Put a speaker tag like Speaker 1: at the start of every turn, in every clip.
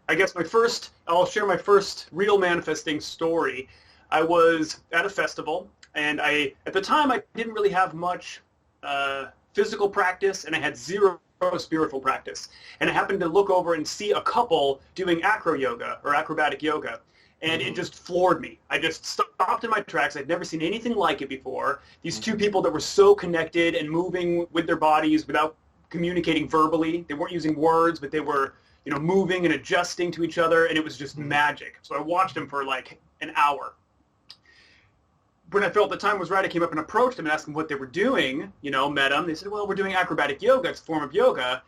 Speaker 1: I guess I'll share my first real manifesting story. I was at a festival, and at the time, I didn't really have much physical practice, and I had zero spiritual practice. And I happened to look over and see a couple doing acro yoga or acrobatic yoga, and it
Speaker 2: Hmm.
Speaker 1: just floored me. I just stopped in my tracks. I'd never seen anything like it before. These two people that were so connected and moving with their bodies without communicating verbally. They weren't using words, but they were, moving and adjusting to each other, and it was just
Speaker 2: Hmm.
Speaker 1: magic. So I watched them for like an hour. When I felt the time was right, I came up and approached them and asked them what they were doing, met them. They said, well, we're doing acrobatic yoga. It's a form of yoga.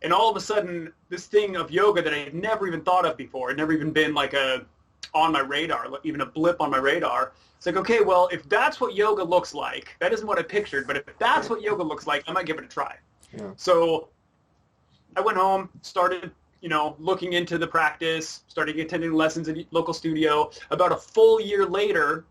Speaker 1: And all of a sudden, this thing of yoga that I had never even thought of before, had never even been like on my radar, even a blip on my radar. It's like, okay, well, if that's what yoga looks like, that isn't what I pictured, but if that's what yoga looks like, I might give it a try.
Speaker 2: Yeah.
Speaker 1: So I went home, started, looking into the practice, started attending lessons at a local studio. About a full year later,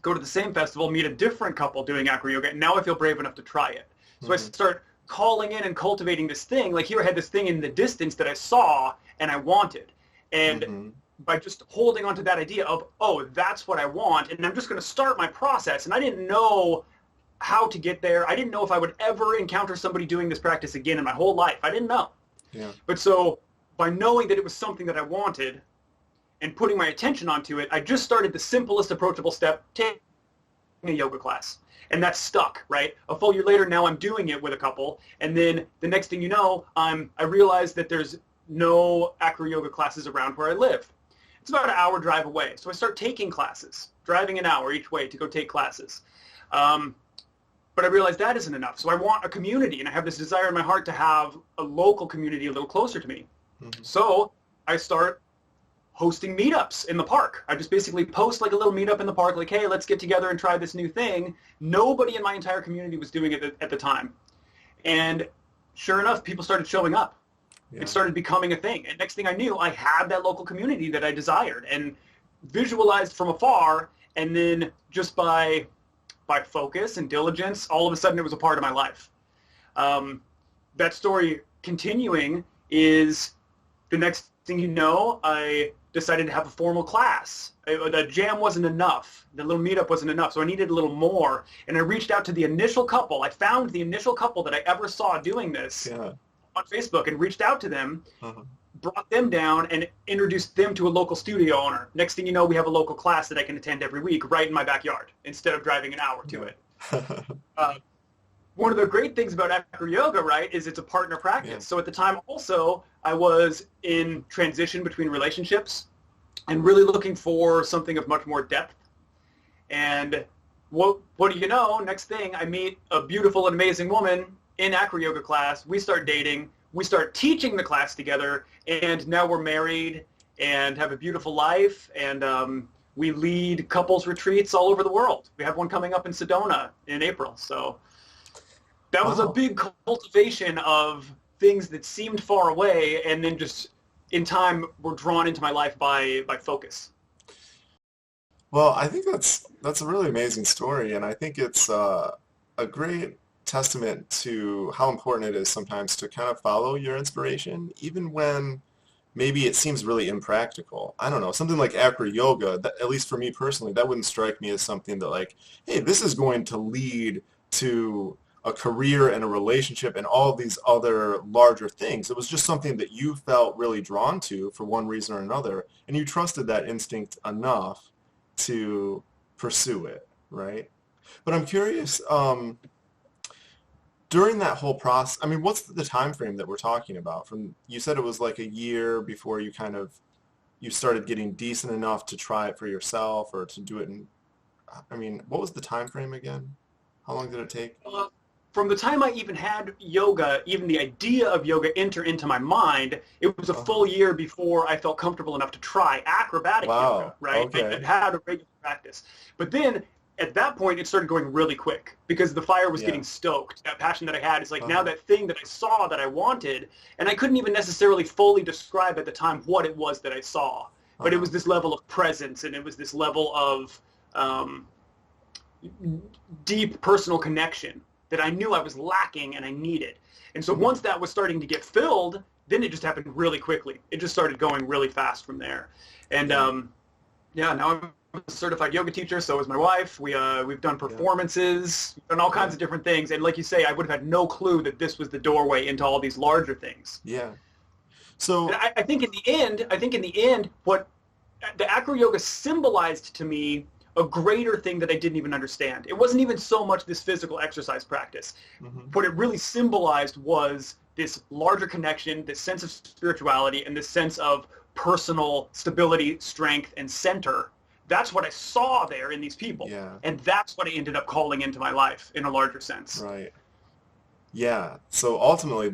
Speaker 1: go to the same festival, meet a different couple doing acro yoga, and now I feel brave enough to try it. So I
Speaker 2: Hmm.
Speaker 1: start calling in and cultivating this thing. Like here I had this thing in the distance that I saw and I wanted. And
Speaker 2: Hmm.
Speaker 1: by just holding on to that idea of, oh, that's what I want, and I'm just going to start my process. And I didn't know how to get there. I didn't know if I would ever encounter somebody doing this practice again in my whole life. I didn't know.
Speaker 2: Yeah.
Speaker 1: But so by knowing that it was something that I wanted and putting my attention onto it, I just started the simplest approachable step, taking a yoga class. And that stuck, right? A full year later, now I'm doing it with a couple. And then the next thing you know, I realized that there's no acro yoga classes around where I live. It's about an hour drive away. So I start taking classes, driving an hour each way to go take classes. Um, but I realized that isn't enough. So I want a community, and I have this desire in my heart to have a local community a little closer to me.
Speaker 2: Hmm.
Speaker 1: So I start hosting meetups in the park. I just basically post like a little meetup in the park, like, hey, let's get together and try this new thing. Nobody in my entire community was doing it at the time. And sure enough, people started showing up. It
Speaker 2: Yeah.
Speaker 1: started becoming a thing. And next thing I knew, I had that local community that I desired and visualized from afar. And then just by focus and diligence, all of a sudden it was a part of my life. Um, that story continuing is the next thing you know, I decided to have a formal class. The jam wasn't enough. The little meetup wasn't enough, so I needed a little more. And I reached out to the initial couple. I found the initial couple that I ever saw doing this
Speaker 2: Yeah.
Speaker 1: on Facebook and reached out to them,
Speaker 2: Uh-huh.
Speaker 1: brought them down, and introduced them to a local studio owner. Next thing you know, we have a local class that I can attend every week right in my backyard instead of driving an hour to
Speaker 2: Yeah.
Speaker 1: it. Uh, One of the great things about acro yoga, right, is it's a partner
Speaker 2: Yeah.
Speaker 1: practice. So at the time also, I was in transition between relationships and really looking for something of much more depth. And what do you know? Next thing, I meet a beautiful and amazing woman in acro yoga class. We start dating. We start teaching the class together, and now we're married and have a beautiful life. And we lead couples retreats all over the world. We have one coming up in Sedona in April. So that was a
Speaker 2: Wow.
Speaker 1: big cultivation of things that seemed far away, and then just in time were drawn into my life by focus.
Speaker 2: Well, I think that's a really amazing story, and I think it's a great testament to how important it is sometimes to kind of follow your inspiration, even when maybe it seems really impractical. I don't know, something like acro yoga, that, at least for me personally, that wouldn't strike me as something that like, hey, this is going to lead to a career and a relationship and all these other larger things. It was just something that you felt really drawn to for one reason or another, and you trusted that instinct enough to pursue it, right? But I'm curious, during that whole process, I mean, what's the time frame that we're talking about? From you said it was like a year before you kind of you started getting decent enough to try it for yourself or to do it in, I mean, what was the time frame again? How long did it take?
Speaker 1: Uh, from the time I even had yoga, even the idea of yoga enter into my mind, it was a
Speaker 2: Uh-huh.
Speaker 1: full year before I felt comfortable enough to try acrobatic yoga,
Speaker 2: Wow.
Speaker 1: right? I
Speaker 2: Okay.
Speaker 1: had a regular practice. But then at that point, it started going really quick because the fire was
Speaker 2: Yeah.
Speaker 1: getting stoked. That passion that I had is like now
Speaker 2: Uh-huh.
Speaker 1: that thing that I saw that I wanted, and I couldn't even necessarily fully describe at the time what it was that I saw. But it
Speaker 2: Uh-huh.
Speaker 1: was this level of presence, and it was this level of um, deep personal connection that I knew I was lacking and I needed. And so
Speaker 2: Hmm.
Speaker 1: once that was starting to get filled, then it just happened really quickly. It just started going really fast from there. And
Speaker 2: Yeah.
Speaker 1: yeah, now I'm a certified yoga teacher. So is my wife. We've done
Speaker 2: Yeah.
Speaker 1: performances, we've done all kinds
Speaker 2: Yeah.
Speaker 1: of different things. And like you say, I would have had no clue that this was the doorway into all these larger things.
Speaker 2: Yeah.
Speaker 1: And
Speaker 2: So,
Speaker 1: I think in the end, what the acro yoga symbolized to me a greater thing that I didn't even understand. It wasn't even so much this physical exercise practice.
Speaker 2: mhm,
Speaker 1: What it really symbolized was this larger connection, this sense of spirituality, and this sense of personal stability, strength, and center. That's what I saw there in these people.
Speaker 2: yeah,
Speaker 1: And that's what I ended up calling into my life in a larger sense.
Speaker 2: right. Yeah. So ultimately,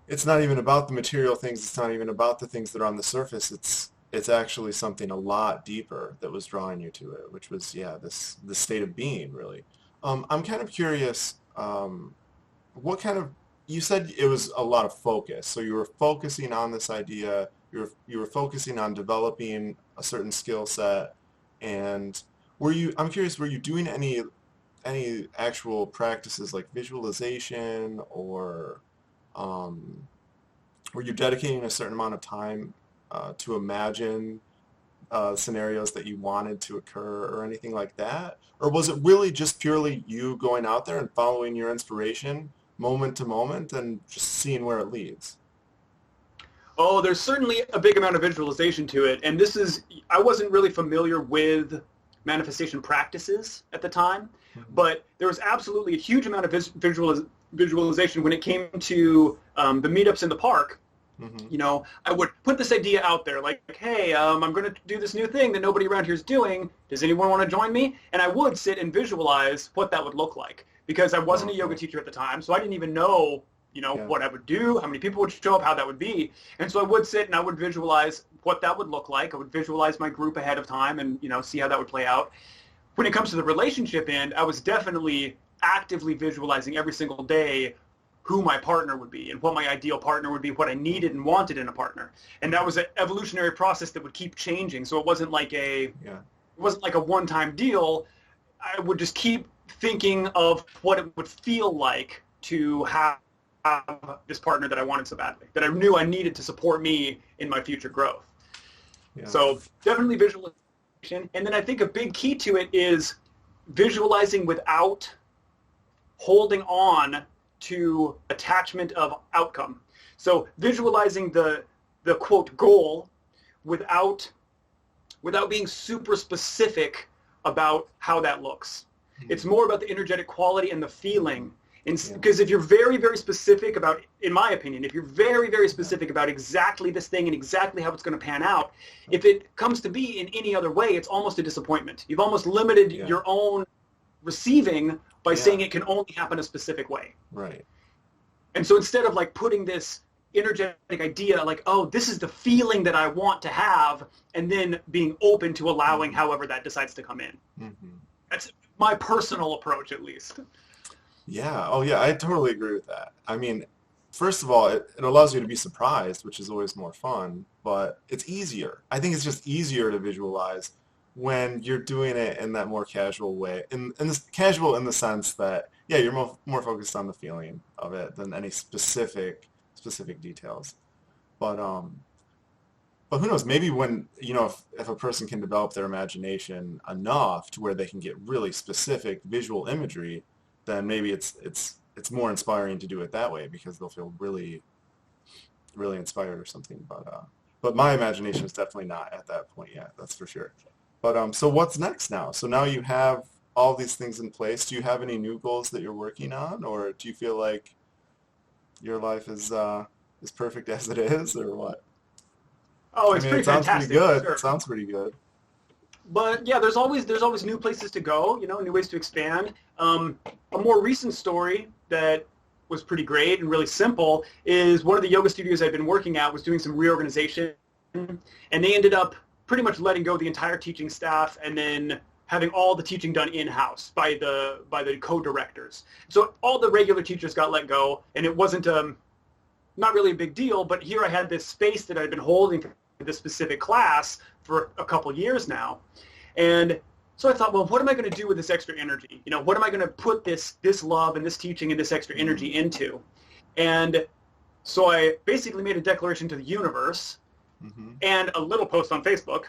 Speaker 2: it's not even about the material things. It's not even about the things that are on the surface. It's actually something a lot deeper that was drawing you to it, which was, yeah, this state of being, really. I'm kind of curious, what kind of, you said it was a lot of focus. So you were focusing on this idea, you were focusing on developing a certain skill set, and I'm curious, were you doing any actual practices like visualization, or um, were you dedicating a certain amount of time to imagine scenarios that you wanted to occur or anything like that? Or was it really just purely you going out there and following your inspiration moment to moment and just seeing where it leads?
Speaker 1: Oh, there's certainly a big amount of visualization to it. And I wasn't really familiar with manifestation practices at the time,
Speaker 2: Mhm.
Speaker 1: but there was absolutely a huge amount of visualization when it came to the meetups in the park.
Speaker 2: Mhm.
Speaker 1: I would put this idea out there like, hey, I'm going to do this new thing that nobody around here is doing. Does anyone want to join me? And I would sit and visualize what that would look like because I
Speaker 2: Oh,
Speaker 1: wasn't a yoga
Speaker 2: okay.
Speaker 1: teacher at the time, so I didn't even know,
Speaker 2: Yeah.
Speaker 1: what I would do, how many people would show up, how that would be. And so I would sit and I would visualize what that would look like. I would visualize my group ahead of time and, see how that would play out. When it comes to the relationship end, I was definitely actively visualizing every single day who my partner would be and what my ideal partner would be, what I needed and wanted in a partner. And that was an evolutionary process that would keep changing. So it wasn't like
Speaker 2: Yeah.
Speaker 1: a one-time deal. I would just keep thinking of what it would feel like to have this partner that I wanted so badly, that I knew I needed to support me in my future growth.
Speaker 2: Yeah.
Speaker 1: So definitely visualization. And then I think a big key to it is visualizing without holding on to attachment of outcome. So visualizing the quote goal without being super specific about how that looks. It's
Speaker 2: Mhm.
Speaker 1: more about the energetic quality and the feeling.
Speaker 2: Yeah.
Speaker 1: Because if you're very, very specific about, in my opinion, if you're very, very
Speaker 2: Yeah.
Speaker 1: specific about exactly this thing and exactly how it's going to pan out, if it comes to be in any other way, it's almost a disappointment. You've almost limited
Speaker 2: Yeah.
Speaker 1: your own receiving by saying
Speaker 2: Yeah.
Speaker 1: it can only happen a specific way.
Speaker 2: Right.
Speaker 1: And so instead of like putting this energetic idea like, oh, this is the feeling that I want to have, and then being open to allowing
Speaker 2: Mhm.
Speaker 1: however that decides to come in.
Speaker 2: Mhm.
Speaker 1: That's my personal approach, at least.
Speaker 2: Yeah. Oh, yeah. I totally agree with that. I mean, first of all, it allows you to be surprised, which is always more fun, but it's easier. I think it's just easier to visualize when you're doing it in that more casual way. In this casual in the sense that, yeah, you're more focused on the feeling of it than any specific details. But but who knows? Maybe when, if a person can develop their imagination enough to where they can get really specific visual imagery, then maybe it's more inspiring to do it that way because they'll feel really, really inspired or something. But my imagination is definitely not at that point yet, that's for sure. But so what's next now? So now you have all these things in place. Do you have any new goals that you're working on, or do you feel like your life is perfect as it is, or what?
Speaker 1: Oh,
Speaker 2: I
Speaker 1: it's
Speaker 2: mean, it
Speaker 1: pretty
Speaker 2: sounds pretty
Speaker 1: fantastic for
Speaker 2: good. It
Speaker 1: sure.
Speaker 2: sounds pretty good.
Speaker 1: But yeah, there's always new places to go, new ways to expand. A more recent story that was pretty great and really simple is one of the yoga studios I've been working at was doing some reorganization, and they ended up pretty much letting go the entire teaching staff and then having all the teaching done in-house by the co-directors. So all the regular teachers got let go, and it wasn't not really a big deal, but here I had this space that I'd been holding for this specific class for a couple years now. And so I thought, well, what am I going to do with this extra energy? What am I going to put this love and this teaching and this extra energy
Speaker 2: Mm,
Speaker 1: into? And So I basically made a declaration to the universe
Speaker 2: Mm-hmm.
Speaker 1: and a little post on Facebook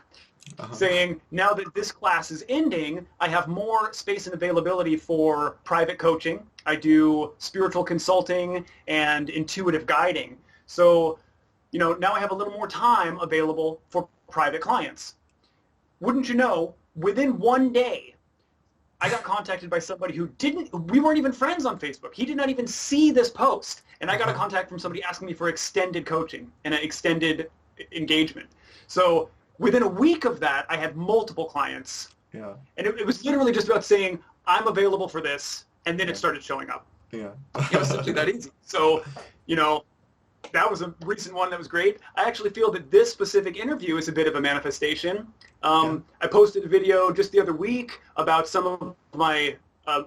Speaker 2: Uh-huh.
Speaker 1: saying, now that this class is ending, I have more space and availability for private coaching. I do spiritual consulting and intuitive guiding. So, now I have a little more time available for private clients. Wouldn't you know, within one day, I got contacted by somebody we weren't even friends on Facebook. He did not even see this post. And I got a
Speaker 2: Uh-huh.
Speaker 1: contact from somebody asking me for extended coaching and an extended engagement. So within a week of that, I had multiple clients.
Speaker 2: Yeah.
Speaker 1: And it was literally just about saying, I'm available for this. And then
Speaker 2: Yeah.
Speaker 1: it started showing up.
Speaker 2: Yeah.
Speaker 1: It was simply that easy. So, that was a recent one that was great. I actually feel that this specific interview is a bit of a manifestation.
Speaker 2: Yeah.
Speaker 1: I posted a video just the other week about some of my a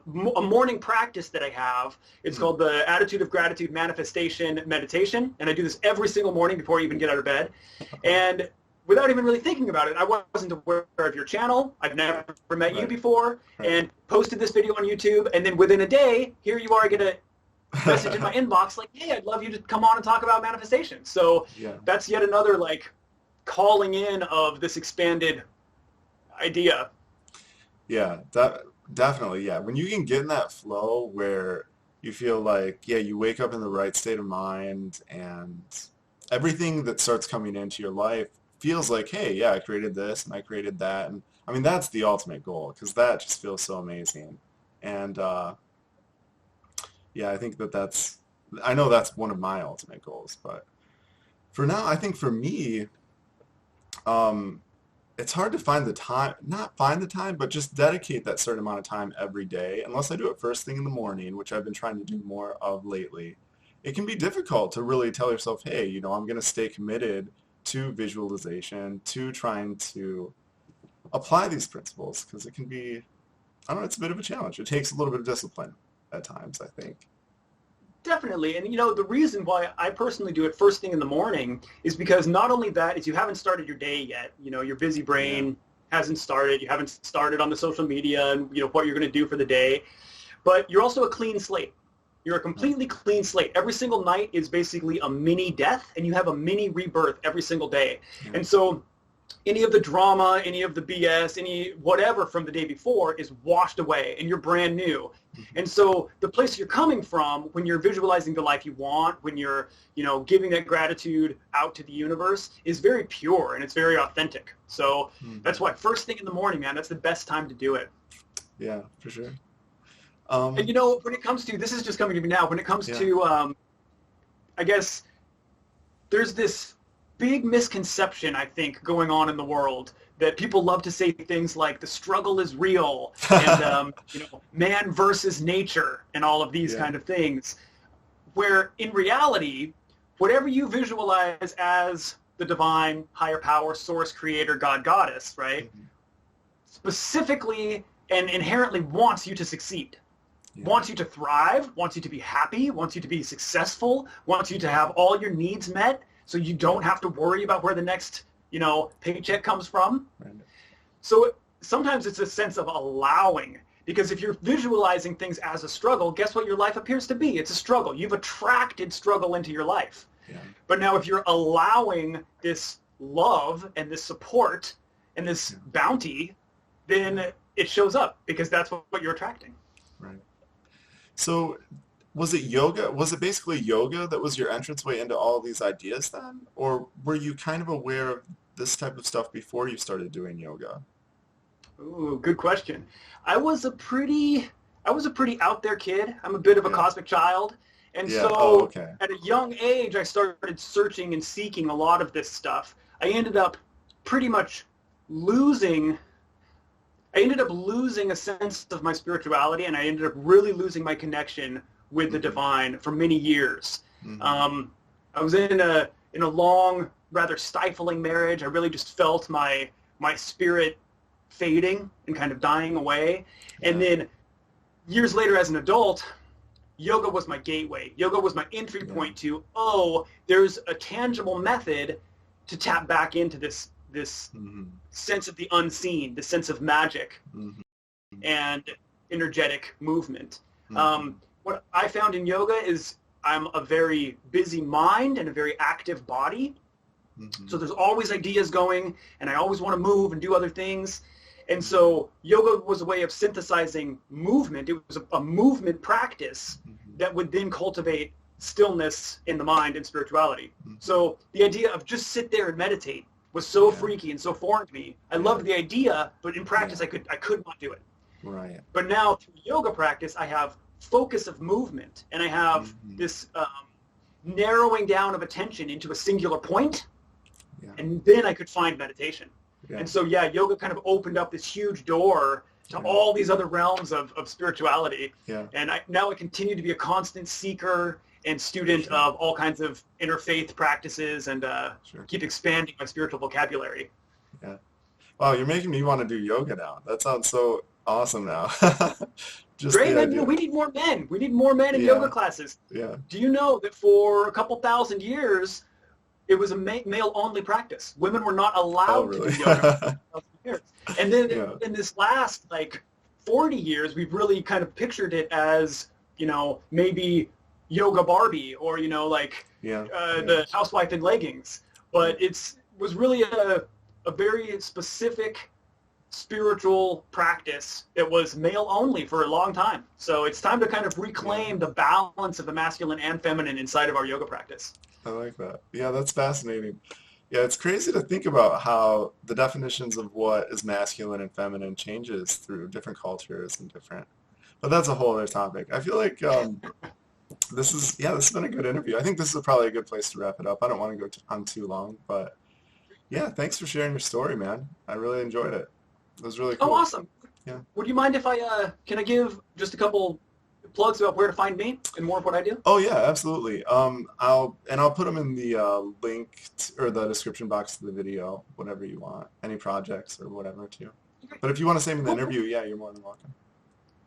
Speaker 1: morning practice that I have. It's called the Attitude of Gratitude Manifestation Meditation, and I do this every single morning before I even get out of bed. And without even really thinking about it, I wasn't aware of your channel. I've never met you
Speaker 2: Right.
Speaker 1: before,
Speaker 2: Right.
Speaker 1: and posted this video on YouTube, and then within a day, here you are, I get a message in my inbox like, hey, I'd love you to come on and talk about manifestation. So
Speaker 2: Yeah.
Speaker 1: that's yet another calling in of this expanded idea.
Speaker 2: Yeah, definitely. Yeah. When you can get in that flow where you feel like, yeah, you wake up in the right state of mind and everything that starts coming into your life feels like, hey, yeah, I created this and I created that. And I mean, that's the ultimate goal because that just feels so amazing. And yeah, I think I know that's one of my ultimate goals. But for now, I think for me, um, it's hard to find the time, not find the time, but just dedicate that certain amount of time every day. Unless I do it first thing in the morning, which I've been trying to do more of lately, it can be difficult to really tell yourself, hey, I'm going to stay committed to visualization, to trying to apply these principles, because it can be, I don't know, it's a bit of a challenge. It takes a little bit of discipline at times, I think.
Speaker 1: Definitely. And the reason why I personally do it first thing in the morning is because not only that is you haven't started your day yet. Your busy
Speaker 2: Yeah.
Speaker 1: brain hasn't started. You haven't started on the social media and what you're going to do for the day. But you're also a clean slate. You're a
Speaker 2: Right.
Speaker 1: completely clean slate. Every single night is basically a mini death, and you have a mini rebirth every single day.
Speaker 2: Yeah.
Speaker 1: And so any of the drama, any of the BS, any whatever from the day before is washed away, and you're brand new.
Speaker 2: Mhm.
Speaker 1: And so the place you're coming from when you're visualizing the life you want, when you're, giving that gratitude out to the universe is very pure and it's very authentic. So that's
Speaker 2: Mhm.
Speaker 1: why first thing in the morning, man, that's the best time to do it.
Speaker 2: Yeah, for sure.
Speaker 1: And
Speaker 2: Um,
Speaker 1: when it comes to, this is just coming to me now, when it comes
Speaker 2: yeah.
Speaker 1: to, I guess there's this big misconception, I think, going on in the world that people love to say things like the struggle is real and, man versus nature and all of these
Speaker 2: Yeah.
Speaker 1: kind of things, where in reality, whatever you visualize as the divine, higher power, source, creator, God, goddess, right,
Speaker 2: Mhm.
Speaker 1: specifically and inherently wants you to succeed.
Speaker 2: Yeah.
Speaker 1: Wants you to thrive, wants you to be happy, wants you to be successful, wants you to have all your needs met so you don't have to worry about where the next, paycheck comes from.
Speaker 2: Right.
Speaker 1: So sometimes it's a sense of allowing, because if you're visualizing things as a struggle, guess what your life appears to be? It's a struggle. You've attracted struggle into your life.
Speaker 2: Yeah.
Speaker 1: But now if you're allowing this love and this support and this
Speaker 2: Yeah.
Speaker 1: bounty, then it shows up because that's what you're attracting.
Speaker 2: Right. So was it yoga? Was it basically yoga that was your entranceway into all these ideas then? Or were you kind of aware of this type of stuff before you started doing yoga?
Speaker 1: Ooh, good question. I was a pretty out there kid. I'm a bit of a
Speaker 2: Yeah.
Speaker 1: cosmic child. And
Speaker 2: Yeah. Oh,
Speaker 1: so
Speaker 2: okay.
Speaker 1: at a young age, I started searching and seeking a lot of this stuff. I ended up pretty much losing a sense of my spirituality, and I ended up really losing my connection with the
Speaker 2: Hmm.
Speaker 1: divine for many years.
Speaker 2: Hmm.
Speaker 1: I was in a long, rather stifling marriage. I really just felt my spirit fading and kind of dying away. And
Speaker 2: Yeah.
Speaker 1: then years later as an adult, yoga was my gateway. Yoga was my entry
Speaker 2: Yeah.
Speaker 1: point to, there's a tangible method to tap back into this
Speaker 2: Hmm.
Speaker 1: sense of the unseen, the sense of magic
Speaker 2: Hmm.
Speaker 1: and energetic movement.
Speaker 2: Hmm.
Speaker 1: What I found in yoga is I'm a very busy mind and a very active body.
Speaker 2: Mm-hmm.
Speaker 1: So there's always ideas going, and I always want to move and do other things. And so yoga was a way of synthesizing movement. It was a movement practice that would then cultivate stillness in the mind and spirituality. So the idea of just sit there and meditate was so freaky and so foreign to me. I loved the idea, but in practice I could not do it.
Speaker 2: Right.
Speaker 1: But now through yoga practice, I have focus of movement, and I have this narrowing down of attention into a singular point, and then I could find meditation. Yeah. And so, yoga kind of opened up this huge door to all these other realms of spirituality. Yeah. And now I continue to be a constant seeker and student of all kinds of interfaith practices, and keep expanding my spiritual vocabulary.
Speaker 2: Yeah. Wow, you're making me want to do yoga now. That sounds so awesome now. Just
Speaker 1: great, man. We need more men. We need more men in yoga classes.
Speaker 2: Yeah.
Speaker 1: Do you know that for a couple thousand years, it was a male-only practice? Women were not allowed to do yoga for 1,000 years. And then in this last, 40 years, we've really kind of pictured it as, maybe yoga Barbie or, the housewife in leggings. But it was really a very specific spiritual practice that was male only for a long time. So it's time to kind of reclaim the balance of the masculine and feminine inside of our yoga practice.
Speaker 2: I like that. Yeah, that's fascinating. Yeah, it's crazy to think about how the definitions of what is masculine and feminine changes through different cultures and but that's a whole other topic. I feel like this has been a good interview. I think this is probably a good place to wrap it up. I don't want to go on too long, but yeah, thanks for sharing your story, man. I really enjoyed it. It was really cool.
Speaker 1: Oh, awesome.
Speaker 2: Yeah.
Speaker 1: Would you mind if can I give just a couple plugs about where to find me and more of what I do?
Speaker 2: Oh yeah, absolutely. I'll put them in the link or the description box to the video, whatever you want, any projects or whatever too. But if you want to say in the interview, you're more than welcome.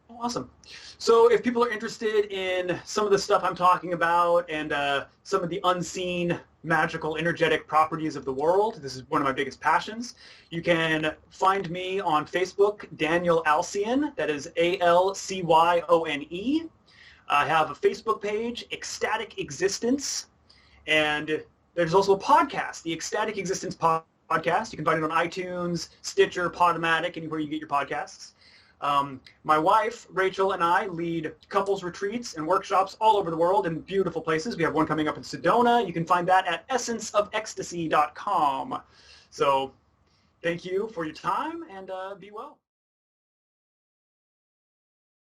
Speaker 1: Oh, awesome. So if people are interested in some of the stuff I'm talking about and some of the unseen magical energetic properties of the world, this is one of my biggest passions, you can find me on Facebook, Daniel Alcyon, that is Alcyone. I have a Facebook page, Ecstatic Existence, and there's also a podcast, the Ecstatic Existence Podcast. You can find it on iTunes, Stitcher, Podomatic, anywhere you get your podcasts. My wife, Rachel, and I lead couples retreats and workshops all over the world in beautiful places. We have one coming up in Sedona. You can find that at essenceofecstasy.com. So thank you for your time, and be well.